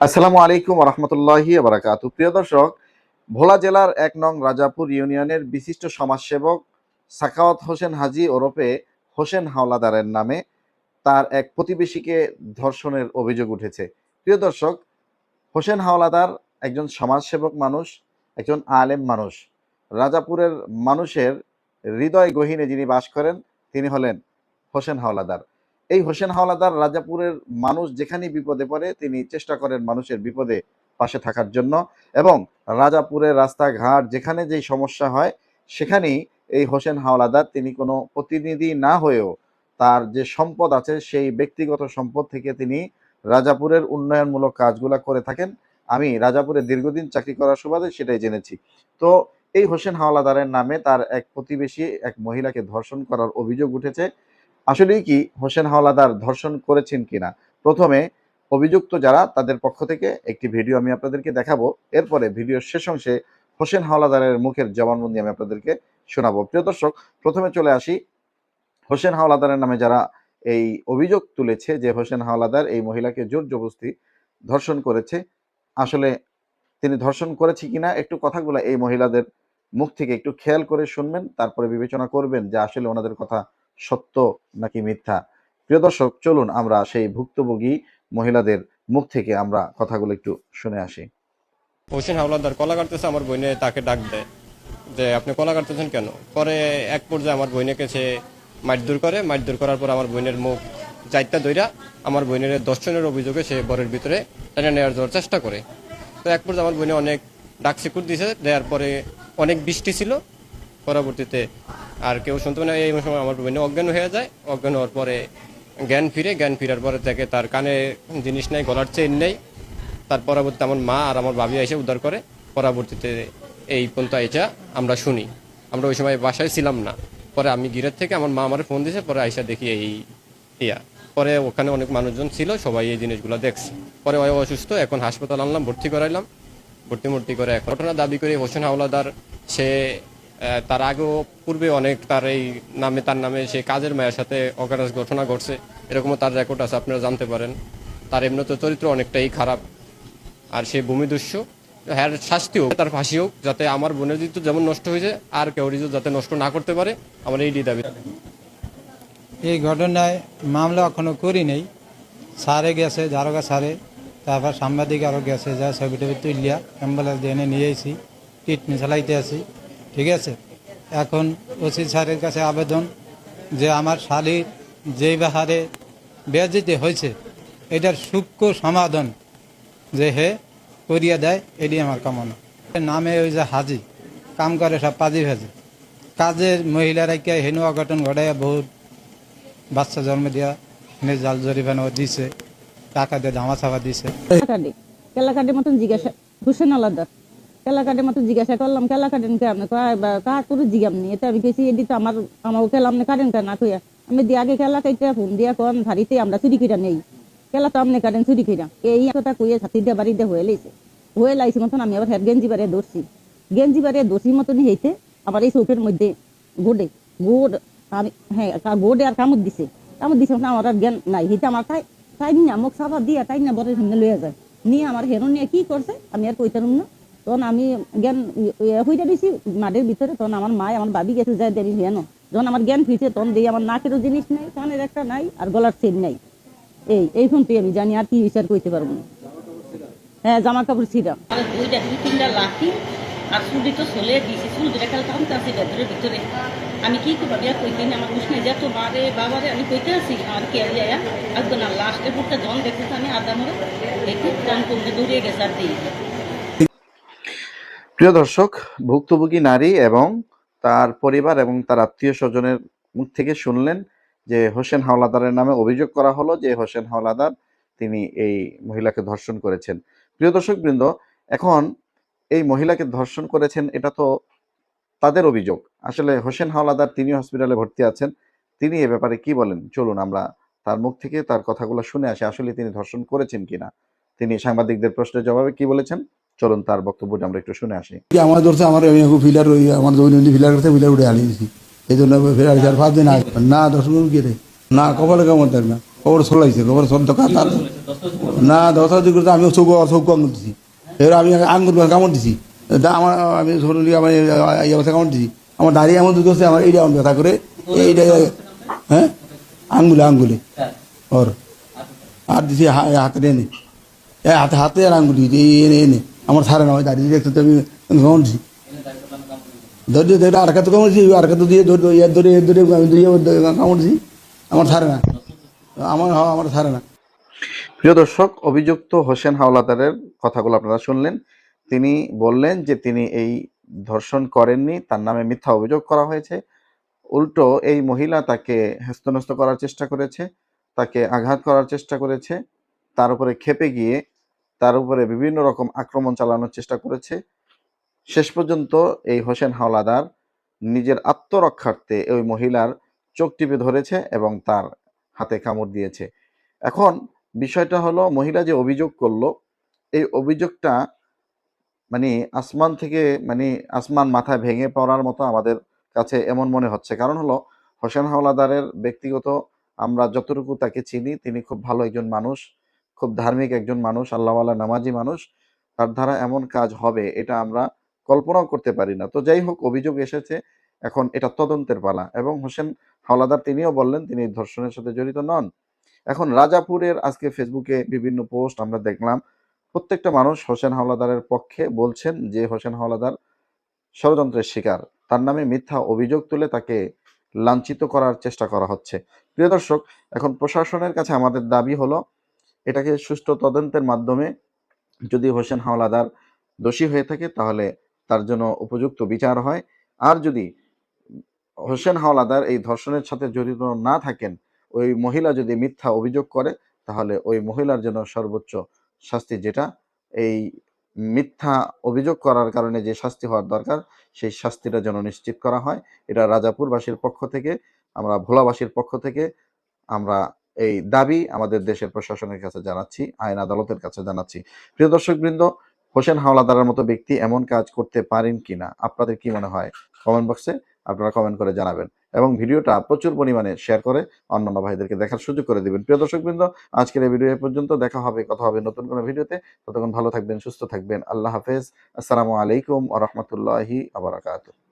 আসসালামু আলাইকুম রহমতুল্লাহি বারাকাতু। প্রিয় দর্শক, ভোলা জেলার ১ নং রাজাপুর ইউনিয়নের বিশিষ্ট সমাজসেবক সাখাওয়াত হোসেন হাজী ওরফে হোসেন হাওলাদারের নামে তার এক প্রতিবেশীকে ধর্ষণের অভিযোগ উঠেছে। প্রিয় দর্শক, হোসেন হাওলাদার একজন সমাজসেবক মানুষ, একজন আলেম মানুষ। রাজাপুরের মানুষের হৃদয় গহীনে যিনি বাস করেন তিনি হলেন হোসেন হাওলাদার। এই হোসেন হাওলাদার রাজাপুরের মানুষ যেখানেই বিপদে পড়ে তিনি চেষ্টা করেন মানুষের বিপদে পাশে থাকার জন্য, এবং রাজাপুরের রাস্তাঘাট যেখানে যেই সমস্যা হয় সেখানেই এই হোসেন হাওলাদার তিনি কোনো প্রতিনিধি না হয়েও তার যে সম্পদ আছে সেই ব্যক্তিগত সম্পদ থেকে তিনি রাজাপুরের উন্নয়নমূলক কাজগুলো করে থাকেন। আমি রাজাপুরে দীর্ঘদিন চাকরি করার সুবাদে সেটাই জেনেছি। তো এই হোসেন হাওলাদারের নামে তার এক প্রতিবেশী এক মহিলাকে ধর্ষণ করার অভিযোগ উঠেছে। আসলেই কি হোসেন হাওলাদার ধর্ষণ করেছেন কিনা, প্রথমে অভিযুক্ত যারা তাদের পক্ষ থেকে একটি ভিডিও আমি আপনাদেরকে দেখাবো। এরপরে ভিডিওর শেষ অংশে হোসেন হাওলাদারের মুখের জবানবন্দি আমি আপনাদেরকে শোনাবো। প্রিয় দর্শক, প্রথমে চলে আসি হোসেন হাওলাদারের নামে যারা এই অভিযোগ তুলেছে যে হোসেন হাওলাদার এই মহিলাকে জোর জবরদস্তি ধর্ষণ করেছে। আসলে তিনি ধর্ষণ করেছে কিনা একটু কথাগুলো এই মহিলাদের মুখ থেকে একটু খেয়াল করে শুনবেন, তারপরে বিবেচনা করবেন যে আসলে ওনাদের কথা সত্য নাকি মিথ্যা। প্রিয় দর্শক, চলুন আমরা সেই ভুক্তভোগী মহিলাদের মুখ থেকে আমরা কথাগুলো একটু শুনে আসি। হোসেন হাওলাদার কলা কাটতেছে, আমার বইনে তাকে ডাক দেয় যে আপনি কলা কাটতেছেন কেন। পরে এক পর্যায়ে আমার বইনেকে সে মারধর করে, মারধর করার পর আমার বইনের মুখ চারটা দইরা আমার বইনের ধর্ষণের অভিযোগে সে বরের ভিতরে টেনে নেওয়ার যাওয়ার চেষ্টা করে। তো এক পর্যায়ে আমার বইনে অনেক ডাক সিকুর দিছে, দেওয়ার পরে অনেক বৃষ্টি ছিল, পরবর্তীতে আর কেউ শুনতে পারে না। এই সময় আমার বইনে অজ্ঞান হয়ে যায়। অজ্ঞান হওয়ার পরে জ্ঞান ফিরার পরে থেকে তার কানে জিনিস নেই, গলার চেইন নেই। তার পরবর্তীতে আমার মা আর আমার ভাবি এসে উদ্ধার করে। পরবর্তীতে এই পর্যন্ত আইসা আমরা শুনি, আমরা ওই সময় বাসায় ছিলাম না। পরে আমি গিরের থেকে আমার মা আমার ফোন দিয়েছে, পরে আইসা দেখি এই পরে ওখানে অনেক মানুষজন ছিল, সবাই এই জিনিসগুলো দেখছে। পরে ওই অসুস্থ, এখন হাসপাতাল আনলাম, ভর্তি করাইলাম। ভর্তি করে এখন ঘটনা দাবি করে হোসেন হাওলাদার সে তার আগেও পূর্বে অনেক তার নামে সে কাজের মেয়ের সাথে অকারেন্স ঘটনা ঘটছে, এরকমও তার রেকর্ড আছে, আপনারা জানতে পারেন। তার এমনিতে চরিত্র অনেকটাই খারাপ, আর সে ভূমিদস্যু। হ্যাঁ, শাস্তি হোক, তার ফাঁসি হোক, যাতে আমার বোনের ঋতু যেমন নষ্ট হয়েছে আর কেউ ঋতু যাতে নষ্ট না করতে পারে, আমার এই দাবি। এই ঘটনায় মামলা এখনো করি নেই। সারে গেছে, জারগা সারে, তারপর সাংবাদিক আরও গেছে, যা ছবি টবি তুলিয়া অ্যাম্বুলেন্স দিয়ে এনে নিয়ে এসেছি, ট্রিটমেন্ট চালাইতে আছি। ঠিক আছে, এখন ওসি স্যারের কাছে আবেদন যে আমার শালীর যেই হারে বেয়াজ্জতি হয়েছে এটার সূক্ষ্ম সমাধান যে হে করিয়া দেয়, এটি আমার কামনা। নামে ওই যে হাজি কাম করে সব পাজি ভাজি কাজের মহিলারা কে হেনু অঘটন ঘটাইয়া বহুত বাচ্চা জন্ম দেওয়া এনে জাল জরিমানা দিছে, টাকা দিয়ে ধামা চাপা দিছে। কেলাকাটের মতন জিজ্ঞাসা হোসেন হাওলাদার কেলাকাটের মতন জিজ্ঞাসা করলাম, কেলাকাটেন কে আপনি কার করে জিজ্ঞাম নিয়ে আমি গেছি এটি তো আমার কেলাম কাটেন কেন না কইয়া আমি দিয়ে আগে কেলা কাইটা ফোন দিয়া কোন ভারিতে আমরা চুরি কিরা নেই, কেলা তো আপনি কাটেন চুরি কিরা এই কথা কইয়া ছাতি দিয়ে বাড়িতে হয়ে লাইছে মতন আমি আবার হ্যাঁ গেঞ্জি বাড়িয়ে দোষী মতন হয়েছে আমার এই চৌকের মধ্যে গোড়ে আমি হ্যাঁ গোড়ে আর কামড় দিছে আমার আর জ্ঞান নাই হিতে আমার তাই না মুখ সাফা দিয়া তাই না বরের সঙ্গে লইয়া যায় নিয়ে আমার হেরো নিয়ে কি করছে আমি আর কইতাম না। তখন আমি জ্ঞান হইটা দিছি মাঠের ভিতরে, তখন আমার মা আমার বাবি গেছে যায় দেরি হেন, যখন আমার জ্ঞান ফিরছে তখন দিয়ে আমার নাকেরও জিনিস নাই, কানের একটা নাই, আর গলার চেন নাই। এই ফোন তুই আমি জানি আর কি বিচার করতে পারবো না। হ্যাঁ, জামা কাপড় ছিলাম দুইটা দুই তিনটা লাঠি আর চুলি তো চলে দিয়েছি, চুল দুটা খেলে টানতে আসি ভেতরের ভিতরে। আমি কি করবো বিয়া কইতে না, আমার উষ্ণে যেত বারে বাবারে আমি কইতে আসি আর কে আইয়া একদম না লাস্টে পুরটা জন দেখতেছে আমি আদা মরে দেখি জন কমতে দৌড়িয়ে গেছে আর দিয়ে। প্রিয় দর্শক, ভুক্তভোগী নারী এবং তার পরিবার এবং তার আত্মীয় স্বজনের মুখ থেকে শুনলেন যে হোসেন হাওলাদারের নামে অভিযোগ করা হলো যে হোসেন হাওলাদার তিনি এই মহিলাকে ধর্ষণ করেছেন। প্রিয় দর্শক বৃন্দ, এখন এই মহিলাকে ধর্ষণ করেছেন এটা তো তাদের অভিযোগ। আসলে হোসেন হাওলাদার তিনি হসপিটালে ভর্তি আছেন, তিনি এ ব্যাপারে কি বলেন চলুন আমরা তার মুখ থেকে তার কথাগুলো শুনে আসি, আসলে তিনি ধর্ষণ করেছেন কিনা। তিনি সাংবাদিকদের প্রশ্নের জবাবে কি বলেছেন চলুন তার বক্তব্যটা আমরা একটু শুনে আসি। আমার ধরছে আমার ফিলার আমার দৈনন্দিন ফিলার করতে ফিলার উঠে আনি দিছি, এই জন্য ফিলার 4-5 দিন না দর্শন গিয়ে না কপালে কেমন দেখ না, খবর চলাইছে, খবর সব না দশাদি করতে আমি চৌক চৌক আঙুল দিছি, এবার আমি আঙুল কামড় দিছি, আমার আমি শরীরে আমার এই অবস্থা কামড় দিছি, আমার দাঁড়িয়ে এমন দুধ হচ্ছে আমার এইটা আমার ব্যথা করে এইটা, হ্যাঁ আঙ্গুলে আঙ্গুলে ওর আর দিছি হাতে এনে হাতে হাতে আর আঙ্গুল দিয়েছি এই এনে এনে আমার ছাড়ে না, ওই দাঁড়িয়ে দেখতে আমি কামড় দিছি, ধরে ধরে আর কাছে কামড় দিছি, আর কাছে দিয়ে ধরে এর ধরে এর ধরে আমি দিয়ে কামড় দিছি, আমার ছাড়ে না, আমার ছাড়ে না। প্রিয় দর্শক, অভিযুক্ত হোসেন হাওলাদারের কথাগুলো আপনারা শুনলেন। তিনি বললেন যে তিনি এই ধর্ষণ করেননি, তার নামে মিথ্যা অভিযোগ করা হয়েছে। উল্টো এই মহিলা তাকে হেস্তনেস্ত করার চেষ্টা করেছে, তাকে আঘাত করার চেষ্টা করেছে, তার উপরে ক্ষেপে গিয়ে তার উপরে বিভিন্ন রকম আক্রমণ চালানোর চেষ্টা করেছে। শেষ পর্যন্ত এই হোসেন হাওলাদার নিজের আত্মরক্ষার্থে ওই মহিলার চোখ টিপে ধরেছে এবং তার হাতে কামড় দিয়েছে। এখন বিষয়টা হলো, মহিলা যে অভিযোগ করলো, এই অভিযোগটা মানে আসমান থেকে আসমান মাথায় ভেঙে পড়ার মতো আমাদের কাছে এমন মনে হচ্ছে। কারণ হলো, হোসেন হাওলাদারের ব্যক্তিগত আমরা যতটুকু তাকে চিনি, তিনি খুব ভালো একজন মানুষ, খুব ধার্মিক একজন মানুষ, আল্লাহওয়ালা নামাজি মানুষ। তার দ্বারা এমন কাজ হবে এটা আমরা কল্পনাও করতে পারি না। তো যাই হোক, অভিযোগ এসেছে, এখন এটা তদন্তের পালা। এবং হোসেন হাওলাদার তিনিও বললেন তিনি ধর্ষণের সাথে জড়িত নন। এখন রাজাপুরের আজকে ফেসবুকে বিভিন্ন পোস্ট আমরা দেখলাম, প্রত্যেকটা মানুষ হোসেন হাওলাদারের পক্ষে বলছেন যে হোসেন হাওলাদার ষড়যন্ত্রের শিকার, তার নামে মিথ্যা অভিযোগ তুলে তাকে লাঞ্ছিত করার চেষ্টা করা হচ্ছে। প্রিয় দর্শক, এখন প্রশাসনের কাছে আমাদের দাবি হলো, এটাকে সুষ্ঠু তদন্তের মাধ্যমে যদি হোসেন হাওলাদার দোষী হয়ে থাকে তাহলে তার জন্য উপযুক্ত বিচার হয়। আর যদি হোসেন হাওলাদার এই ধর্ষণের সাথে জড়িত না থাকেন, ওই মহিলা যদি মিথ্যা অভিযোগ করে, তাহলে ওই মহিলার জন্য সর্বোচ্চ শাস্তি, যেটা এই মিথ্যা অভিযোগ করার কারণে যে শাস্তি হওয়ার দরকার, সেই শাস্তিটা যেন নিশ্চিত করা হয়। এটা রাজাপুরবাসীর পক্ষ থেকে, আমরা ভোলাবাসীর পক্ষ থেকে আমরা এই দাবি আমাদের দেশের প্রশাসনের কাছে জানাচ্ছি, আইন আদালতের কাছে জানাচ্ছি। প্রিয় দর্শকবৃন্দ, হোসেন হাওলাদারের মতো ব্যক্তি এমন কাজ করতে পারেন কিনা আপনাদের কি মনে হয়? কমেন্ট বক্সে আপনারা কমেন্ট করে জানাবেন এবং ভিডিওটা প্রচুর পরিমাণে শেয়ার করে অন্যান্য ভাইদেরকে দেখার সুযোগ করে দিবেন। প্রিয় দর্শকবৃন্দ, আজকের এই ভিডিও এ পর্যন্ত। দেখা হবে, কথা হবে নতুন কোনো ভিডিওতে। ততক্ষণ ভালো থাকবেন, সুস্থ থাকবেন। আল্লাহ হাফেজ। আসসালামু আলাইকুম ওয়া রাহমাতুল্লাহি ওয়া বারাকাতুহু।